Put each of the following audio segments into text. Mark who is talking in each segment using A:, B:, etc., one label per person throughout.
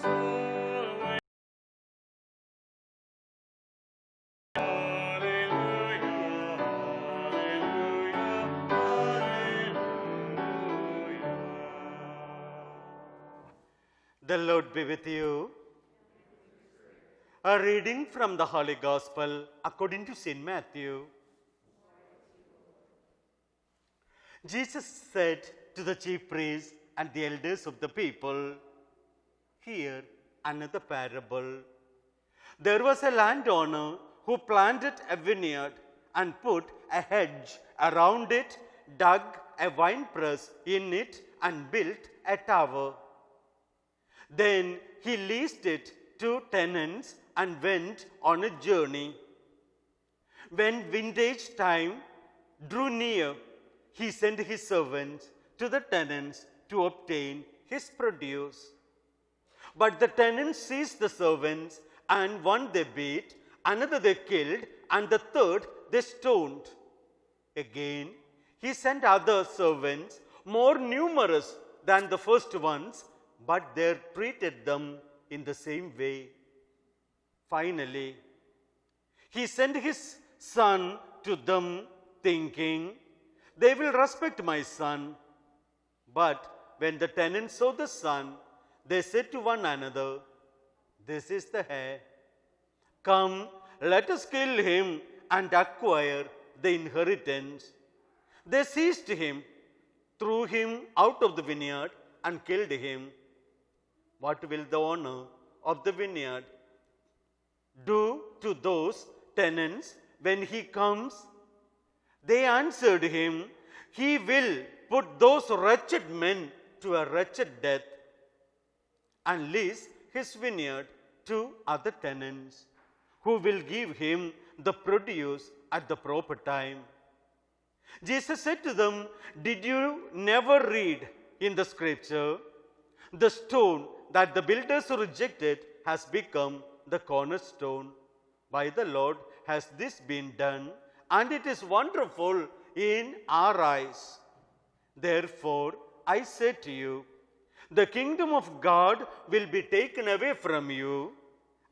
A: soul. Hallelujah, hallelujah, hallelujah. The Lord be with you. A reading from the Holy Gospel according to St. Matthew. Jesus said to the chief priests and the elders of the people, "Hear another parable. There was a landowner who planted a vineyard and put a hedge around it, dug a winepress in it, and built a tower. Then he leased it to tenants and went on a journey. When vintage time drew near, he sent his servants to the tenants to obtain his produce. But the tenants seized the servants, and one they beat, another they killed, and the third they stoned. Again, he sent other servants, more numerous than the first ones, but they treated them in the same way. Finally, he sent his son to them, thinking, 'They will respect my son.' But when the tenants saw the son, they said to one another, 'This is the heir. Come, let us kill him and acquire the inheritance.' They seized him, threw him out of the vineyard, and killed him. What will the owner of the vineyard do to those tenants when he comes?" They answered him, "He will put those wretched men to a wretched death and lease his vineyard to other tenants, who will give him the produce at the proper time." Jesus said to them, "Did you never read in the scripture, 'The stone that the builders rejected has become the cornerstone. By the Lord has this been done, and it is wonderful in our eyes.' Therefore, I say to you, the kingdom of God will be taken away from you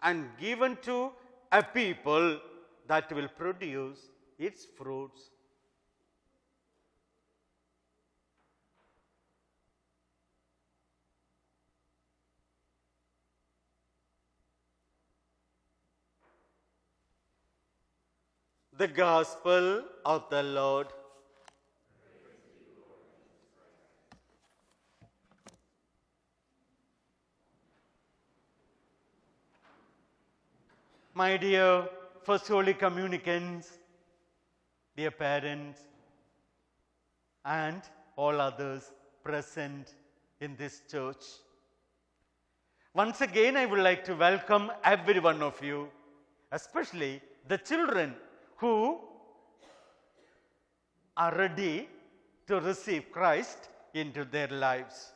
A: and given to a people that will produce its fruits." The Gospel of the Lord. My dear First Holy Communicants, dear parents, and all others present in this church, once again I would like to welcome every one of you, especially the children who are ready to receive Christ into their lives.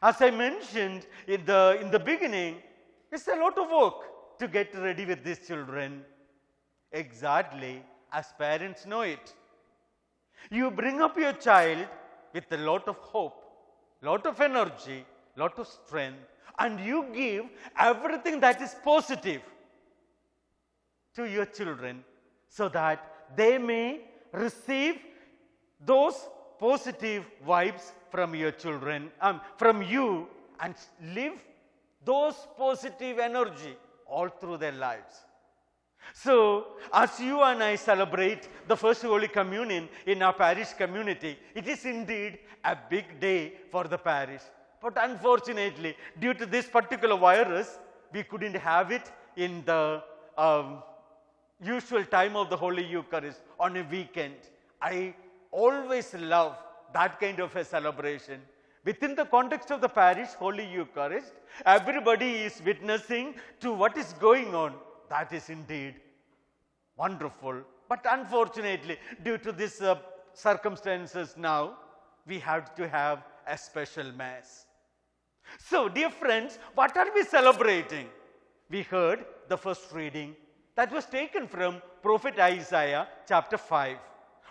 A: As I mentioned in the beginning, it's a lot of work to get ready with these children, exactly as parents know it. You bring up your child with a lot of hope, lot of energy, lot of strength, and you give everything that is positive to your children so that they may receive those positive vibes from your children, from you, and live those positive energy all through their lives. So, as you and I celebrate the First Holy Communion in our parish community, it is indeed a big day for the parish. But unfortunately, due to this particular virus, we couldn't have it in the usual time of the Holy Eucharist on a weekend. I always love that kind of a celebration. Within the context of the parish Holy Eucharist, everybody is witnessing to what is going on. That is indeed wonderful. But unfortunately, due to these circumstances now, we have to have a special Mass. So, dear friends, what are we celebrating? We heard the first reading that was taken from Prophet Isaiah chapter 5.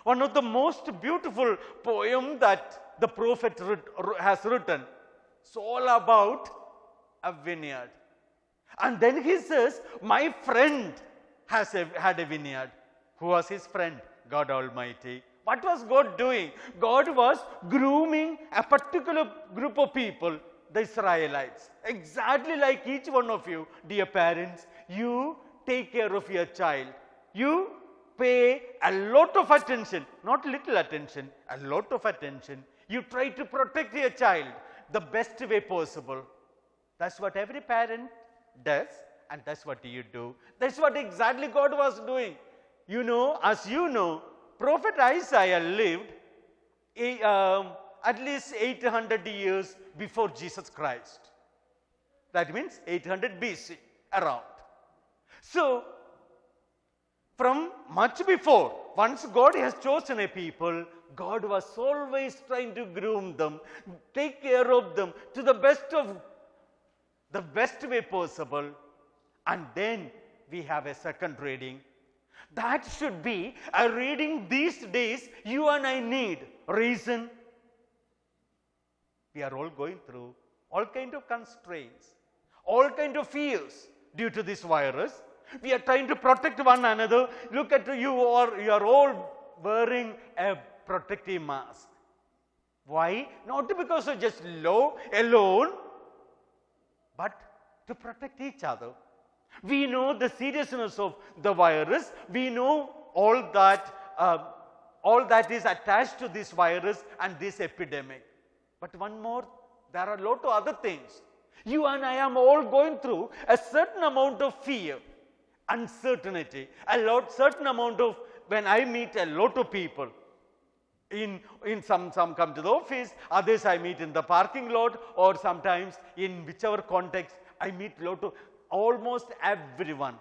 A: One of the most beautiful poem that the prophet has written. It's all about a vineyard. And then he says, my friend had a vineyard. Who was his friend? God Almighty. What was God doing? God was grooming a particular group of people, the Israelites. Exactly like each one of you, dear parents, you take care of your child. You pay a lot of attention, not little attention, a lot of attention. You try to protect your child the best way possible. That's what every parent does, and that's what you do. That's what exactly God was doing. You know, as you know, Prophet Isaiah lived at least 800 years before Jesus Christ. That means 800 BC, around. So, from much before, once God has chosen a people, God was always trying to groom them, take care of them to the best way possible. And then we have a second reading. That should be a reading these days you and I need. Reason? We are all going through all kind of constraints, all kind of fears due to this virus. We are trying to protect one another. Look at you, or you are all wearing a protective mask. Why? Not because of just alone, but to protect each other. We know the seriousness of the virus. We know all that is attached to this virus and this epidemic. But one more, there are a lot of other things. You and I am all going through a certain amount of fear, uncertainty, certain amount of, when I meet a lot of people, in some come to the office, others I meet in the parking lot, or sometimes in whichever context, I meet almost everyone.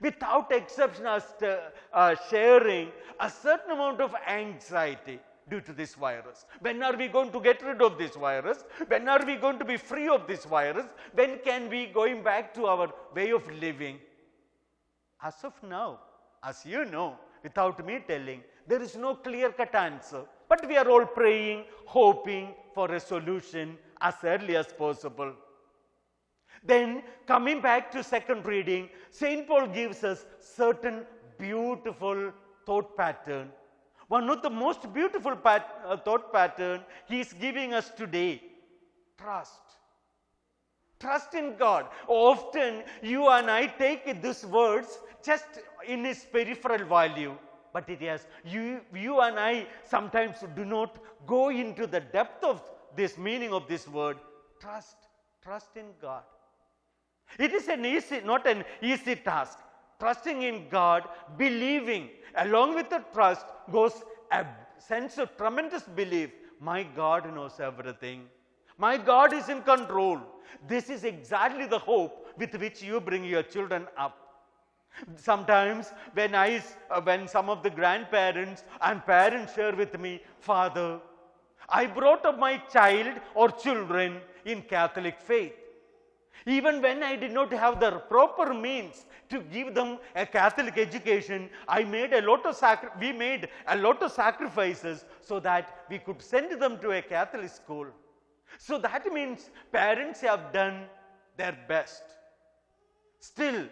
A: Without exception, sharing a certain amount of anxiety due to this virus. When are we going to get rid of this virus? When are we going to be free of this virus? When can we going back to our way of living? As of now, as you know, without me telling, there is no clear-cut answer. But we are all praying, hoping for a solution as early as possible. Then, coming back to second reading, St. Paul gives us certain beautiful thought pattern. One of the most beautiful thought pattern he is giving us today. Trust. Trust in God. Often you and I take these words just in its peripheral value. But it has, you and I sometimes do not go into the depth of this meaning of this word. Trust. Trust in God. It is not an easy task. Trusting in God, believing, along with the trust goes a sense of tremendous belief. My God knows everything. My God is in control. This is exactly the hope with which you bring your children up. Sometimes when some of the grandparents and parents share with me, Father, I brought up my child or children in Catholic faith. Even when I did not have the proper means to give them a Catholic education, we made a lot of sacrifices so that we could send them to a Catholic school. So that means parents have done their best. Still,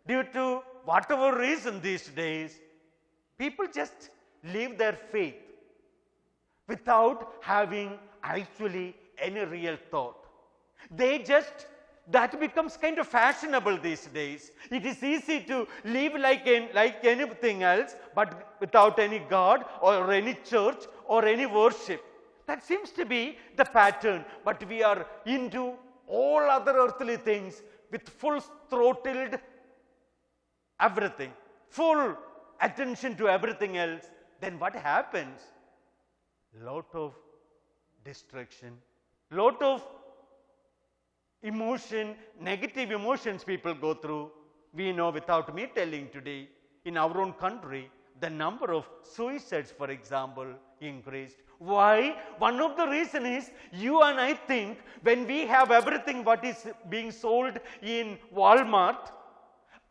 A: due to whatever reason these days, people just leave their faith without having actually any real thought. That becomes kind of fashionable these days. It is easy to live like anything else, but without any God or any church or any worship. That seems to be the pattern, but we are into all other earthly things with full throttled everything, full attention to everything else. Then what happens? Lot of distraction, lot of emotion, negative emotions people go through. We know without me telling today, in our own country, the number of suicides, for example, increased. Why? One of the reasons is you and I think when we have everything what is being sold in Walmart,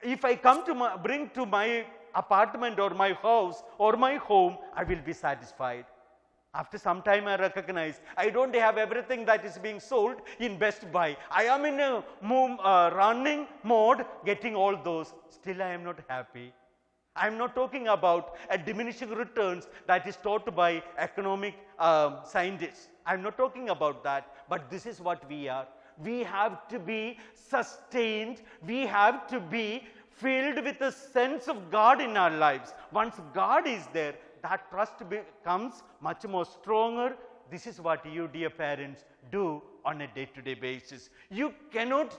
A: if I come to bring to my apartment or my house or my home, I will be satisfied. After some time, I recognize I don't have everything that is being sold in Best Buy. I am in a running mode, getting all those. Still, I am not happy. I am not talking about a diminishing returns that is taught by economic scientists. I am not talking about that, but this is what we are. We have to be sustained. We have to be filled with a sense of God in our lives. Once God is there, that trust becomes much more stronger. This is what you, dear parents, do on a day-to-day basis. You cannot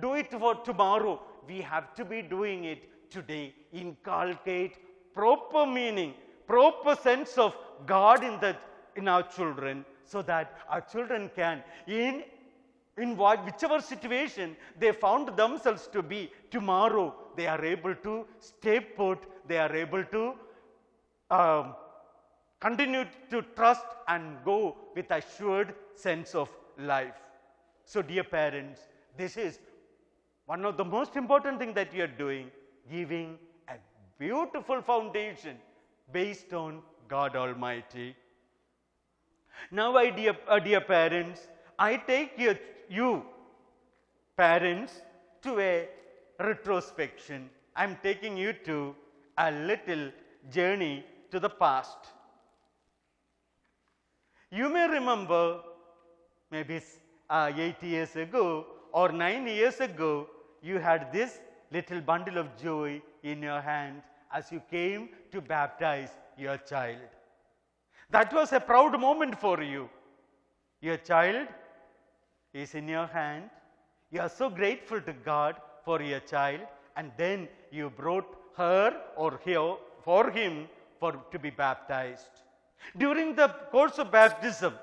A: do it for tomorrow. We have to be doing it today. Inculcate proper meaning, proper sense of God in our children, so that our children can, in whichever situation they found themselves to be, tomorrow they are able to stay put, they are able to continue to trust and go with assured sense of life. So, dear parents, this is one of the most important things that you are doing, giving a beautiful foundation based on God Almighty. Now, dear parents, I take you parents to a retrospection. I am taking you to a little journey to the past. You may remember maybe 8 years ago or 9 years ago, you had this little bundle of joy in your hand as you came to baptize your child. That was a proud moment for you. Your child is in your hand. You are so grateful to God for your child, and then you brought her or him to be baptized. During the course of baptism,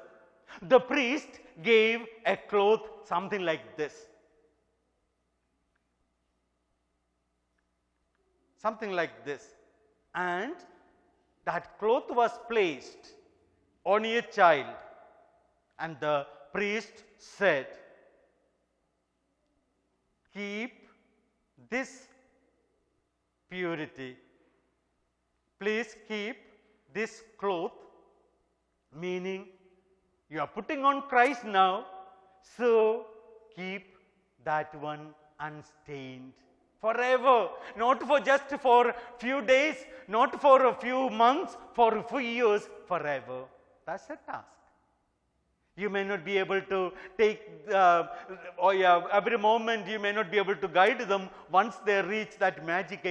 A: the priest gave a cloth something like this. Something like this. And that cloth was placed on your child, and the priest said, keep this purity. Please keep this cloth, meaning you are putting on Christ now, so keep that one unstained forever, not for just for few days, not for a few months, for a few years, forever. That's a task. You may not be able to take, every moment you may not be able to guide them once they reach that magic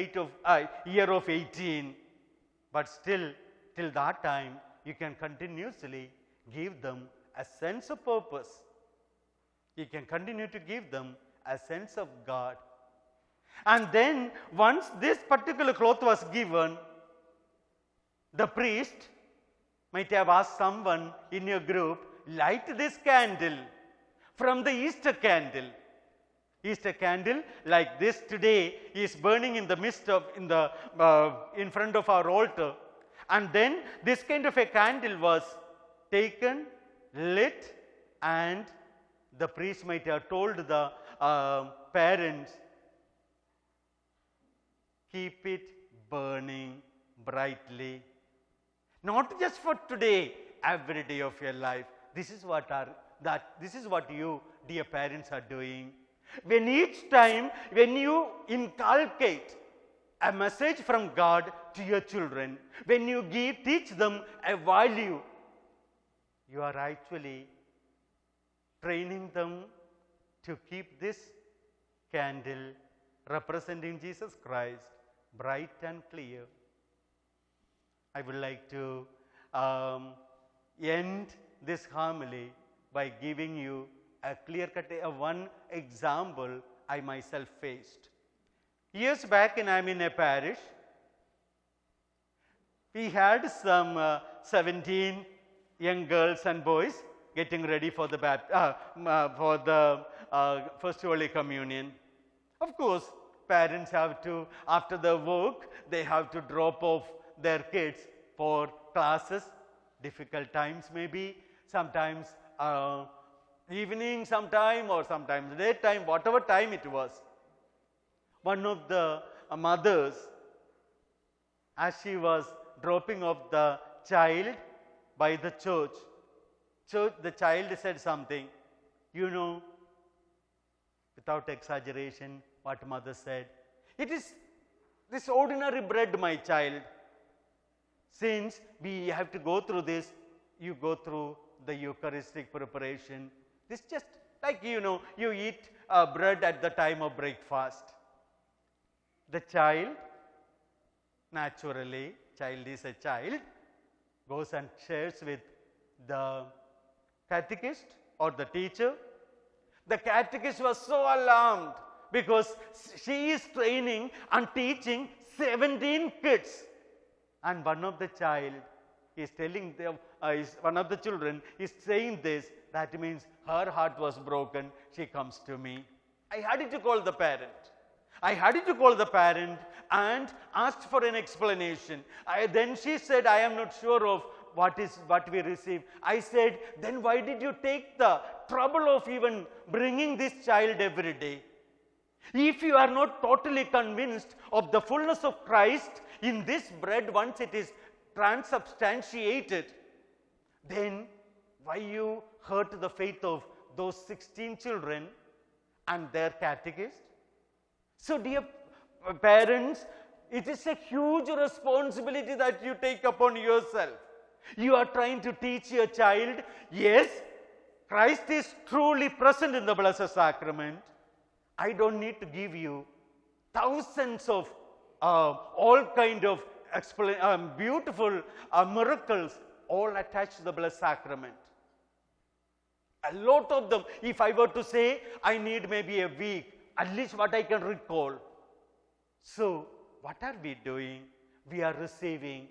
A: year of 18. But still, till that time, you can continuously give them a sense of purpose. You can continue to give them a sense of God. And then, once this particular cloth was given, the priest might have asked someone in your group, light this candle from the Easter candle. Easter candle like this today is burning in the midst of, in front of our altar. And then this kind of a candle was taken, lit, and the priest might have told the parents, keep it burning brightly. Not just for today, every day of your life. This is what you, dear parents, are doing. When each time, when you inculcate a message from God to your children, when you teach them a value, you are actually training them to keep this candle representing Jesus Christ bright and clear. I would like to end this homily by giving you a clear-cut one example I myself faced. Years back, and I'm in a parish, we had some 17 young girls and boys getting ready for the First Holy Communion. Of course, parents have to, after the work, they have to drop off their kids for classes, difficult times maybe, sometimes evening sometime or sometimes daytime, whatever time it was. One of the mothers, as she was dropping off the child, by the church. The child said something, you know, without exaggeration, what mother said. It is this ordinary bread, my child. Since we have to go through this, you go through the Eucharistic preparation. This just like, you know, you eat bread at the time of breakfast. The child, naturally, child is a child, goes and shares with the catechist or the teacher. The catechist was so alarmed because she is training and teaching 17 kids. And one of the child is telling them, one of the children is saying this, that means her heart was broken, she comes to me. I had to call the parent. I had to call the parent and asked for an explanation. Then she said, I am not sure of what we receive. I said, then why did you take the trouble of even bringing this child every day? If you are not totally convinced of the fullness of Christ in this bread once it is transubstantiated, then why you hurt the faith of those 16 children and their catechist? So dear parents, it is a huge responsibility that you take upon yourself. You are trying to teach your child, yes, Christ is truly present in the Blessed Sacrament. I don't need to give you thousands of all kind of beautiful miracles all attached to the Blessed Sacrament. A lot of them, if I were to say, I need maybe a week, at least what I can recall. So, what are we doing? We are receiving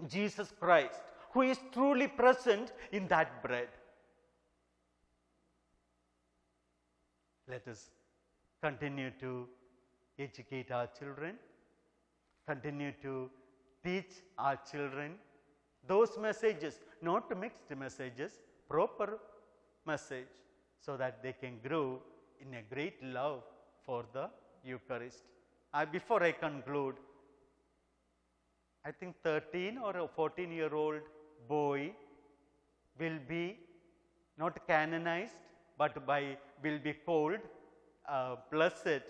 A: Jesus Christ, who is truly present in that bread. Let us continue to educate our children, continue to teach our children those messages, not mixed messages, proper message, so that they can grow in a great love for the Eucharist. Before I conclude, I think 13 or a 14-year-old boy will be not canonized, but will be called blessed.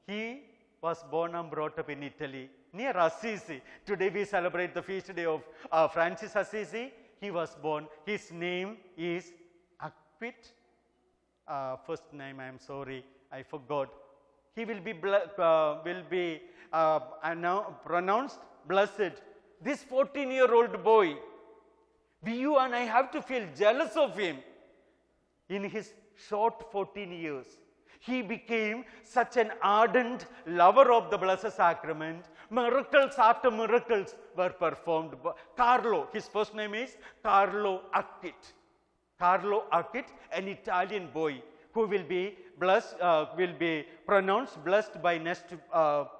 A: He was born and brought up in Italy, near Assisi. Today we celebrate the feast day of Francis Assisi. He was born. His name is Acquit. First name, I am sorry, I forgot. He will be pronounced blessed. This 14-year-old boy, you and I have to feel jealous of him. In his short 14 years, he became such an ardent lover of the Blessed Sacrament. Miracles after miracles were performed. Carlo, his first name is Carlo Acquit. Carlo Acquit, an Italian boy who will be blessed, will be pronounced blessed by next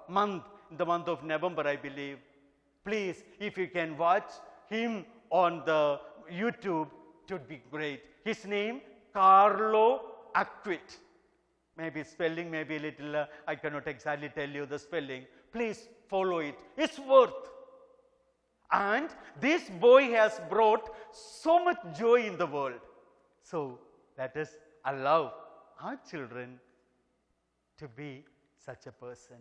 A: month, in the month of November, I believe. Please, if you can watch him on the YouTube, it would be great. His name, Carlo Acquit. Maybe spelling, maybe a little, I cannot exactly tell you the spelling. Please follow it. It's worth. And this boy has brought so much joy in the world. So let us allow our children to be such a person.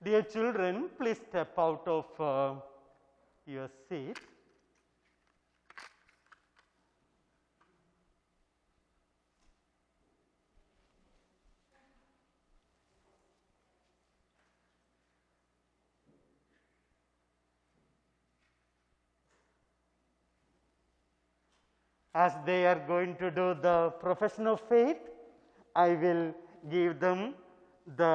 A: Dear children, please step out of your seat. As they are going to do the profession of faith, I will give them the